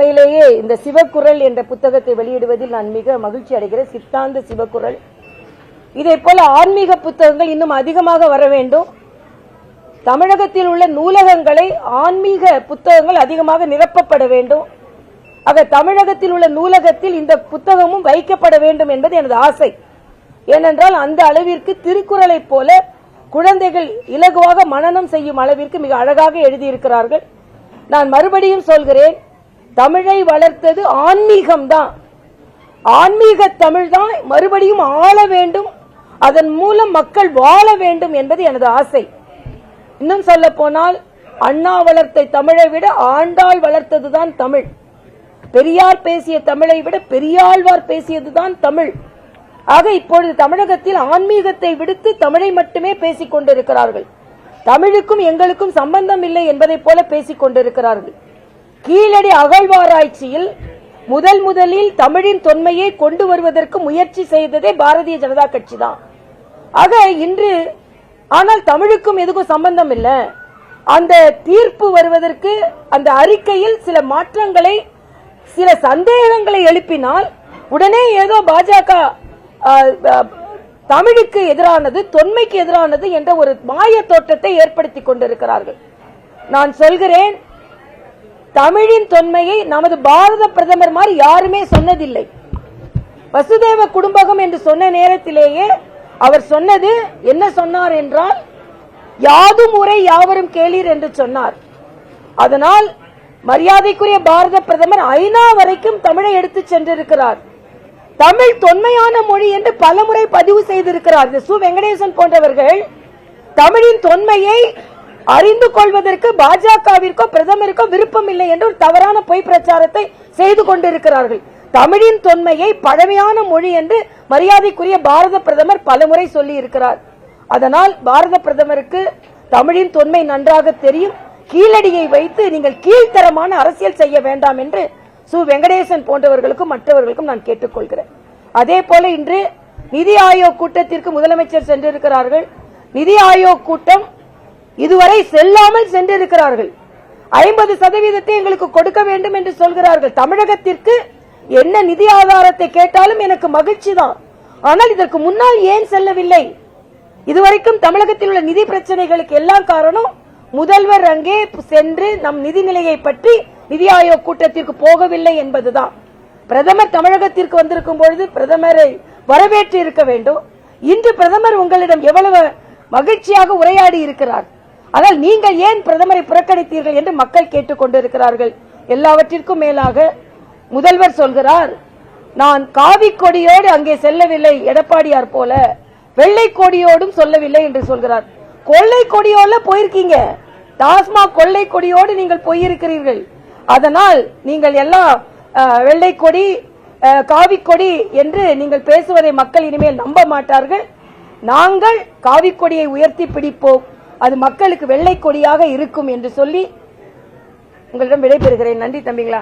உண்மையிலேயே இந்த சிவக்குரல் என்ற புத்தகத்தை வெளியிடுவதில் நான் மிக மகிழ்ச்சி அடைகிறேன். சித்தாந்த சிவக்குரல். இதே போல ஆன்மீக புத்தகங்கள் இன்னும் அதிகமாக வர வேண்டும். தமிழகத்தில் உள்ள நூலகங்களை ஆன்மீக புத்தகங்கள் அதிகமாக நிரப்பப்பட வேண்டும். ஆக தமிழகத்தில் உள்ள நூலகத்தில் இந்த புத்தகமும் வைக்கப்பட வேண்டும் என்பது எனது ஆசை. ஏனென்றால் அந்த அளவிற்கு திருக்குறளை போல குழந்தைகள் இலகுவாக மனனம் செய்யும் அளவிற்கு மிக அழகாக எழுதியிருக்கிறார்கள். நான் மறுபடியும் சொல்கிறேன், தமிழை வளர்த்தது ஆன்மீகம்தான். ஆன்மீக தமிழ் தான் மறுபடியும் ஆள வேண்டும், அதன் மூலம் மக்கள் வாழ வேண்டும் என்பது எனது ஆசை. இன்னும் சொல்ல போனால் அண்ணா வளர்த்த தமிழை விட ஆண்டாள் வளர்த்ததுதான் தமிழ். பெரியார் பேசிய தமிழை விட பெரியாழ்வார் பேசியதுதான் தமிழ். ஆக இப்பொழுது தமிழகத்தில் ஆன்மீகத்தை விடுத்து தமிழை மட்டுமே பேசிக் கொண்டிருக்கிறார்கள். தமிழுக்கும் எங்களுக்கும் சம்பந்தம் இல்லை என்பதை போல பேசிக் கொண்டிருக்கிறார்கள். கீழடி அகழ்வாராய்ச்சியில் முதலில் தமிழின் தொன்மையை கொண்டு வருவதற்கு முயற்சி செய்ததே பாரதிய ஜனதா கட்சி தான். ஆக இன்று ஆனால் தமிழுக்கும் எதுக்கும் சம்பந்தம் இல்லை. அந்த தீர்ப்பு வருவதற்கு அந்த அறிக்கையில் சில மாற்றங்களை, சில சந்தேகங்களை எழுப்பினால் உடனே ஏதோ பாஜக தமிழுக்கு எதிரானது, தொன்மைக்கு எதிரானது என்ற ஒரு மாய தோற்றத்தை ஏற்படுத்திக் கொண்டிருக்கிறார்கள். நான் சொல்கிறேன், தமிழின் தொன்மையை நமது பாரத பிரதமர் மாதிரி யாருமே சொன்னதில்லை. வசுதேவ குடும்பகம் என்று சொன்ன நேரத்திலேயே அவர் சொன்னது என்ன சொன்னார் என்றால், யாதும் ஊரே யாவரும் கேளீர் என்று சொன்னார். அதனால் மரியாதைக்குரிய பாரத பிரதமர் ஐநா வரைக்கும் தமிழை எடுத்து சென்றிருக்கிறார். தமிழ் தொன்மையான மொழி என்று பலமுறை பதிவு செய்திருக்கிறார். சு வெங்கடேசன் போன்றவர்கள் தமிழின் தொன்மையை அறிந்து கொள்வதற்கு பாஜகவிற்கோ பிரதமருக்கோ விருப்பம் இல்லை என்று ஒரு தவறான பொய் பிரச்சாரத்தை செய்து கொண்டிருக்கிறார்கள். தமிழின் தொன்மையை பழமையான மொழி என்று மரியாதைக்குரிய பாரத பிரதமர் பலமுறை சொல்லி இருக்கிறார். அதனால் பாரத பிரதமருக்கு தமிழின் தொன்மை நன்றாக தெரியும். கீழடியை வைத்து நீங்கள் கீழ்த்தரமான அரசியல் செய்ய வேண்டாம் என்று சு வெங்கடேசன் போன்றவர்களுக்கும் மற்றவர்களுக்கும் நான் கேட்டுக்கொள்கிறேன். அதே போல இன்று நிதி ஆயோக் கூட்டத்திற்கு முதலமைச்சர் சென்றிருக்கிறார்கள். நிதி ஆயோக் கூட்டம் இதுவரை செல்லாமல் சென்றிருக்கிறார்கள். 50% எங்களுக்கு கொடுக்க வேண்டும் என்று சொல்கிறார்கள். தமிழகத்திற்கு என்ன நிதி ஆதாரத்தை கேட்டாலும் எனக்கு மகிழ்ச்சி தான். ஆனால் இதற்கு முன்னால் ஏன் செல்லவில்லை? இதுவரைக்கும் தமிழகத்தில் உள்ள நிதி பிரச்சனைகளுக்கு எல்லாம் காரணம் முதல்வர் அங்கே சென்று நம் நிதி நிலையை பற்றி நிதி ஆயோக் கூட்டத்திற்கு போகவில்லை என்பதுதான். பிரதமர் தமிழகத்திற்கு வந்திருக்கும் பொழுது பிரதமரை வரவேற்று இருக்க வேண்டும். இன்று பிரதமர் உங்களிடம் எவ்வளவு மகிழ்ச்சியாக உரையாடி இருக்கிறார். ஆனால் நீங்கள் ஏன் பிரதமரை புறக்கணித்தீர்கள் என்று மக்கள் கேட்டுக் கொண்டிருக்கிறார்கள். எல்லாவற்றிற்கும் மேலாக முதல்வர் சொல்கிறார், நான் காவி கொடியோடு அங்கே செல்லவில்லை எடப்பாடியார் போல, வெள்ளை கொடியோடும் சொல்லவில்லை என்று சொல்கிறார். கொள்ளை கொடியோட போயிருக்கீங்க, டாஸ்மாக் கொள்ளை கொடியோடு நீங்கள் போயிருக்கிறீர்கள். அதனால் நீங்கள் எல்லாம் வெள்ளை கொடி காவி கொடி என்று நீங்கள் பேசுவதை மக்கள் இனிமேல் நம்ப மாட்டார்கள். நாங்கள் காவி கொடியை உயர்த்தி பிடிப்போம், அது மக்களுக்கு வெள்ளை கொடியாக இருக்கும் என்று சொல்லி உங்களிடம் விடைபெறுகிறேன். நன்றி தம்பிங்களா.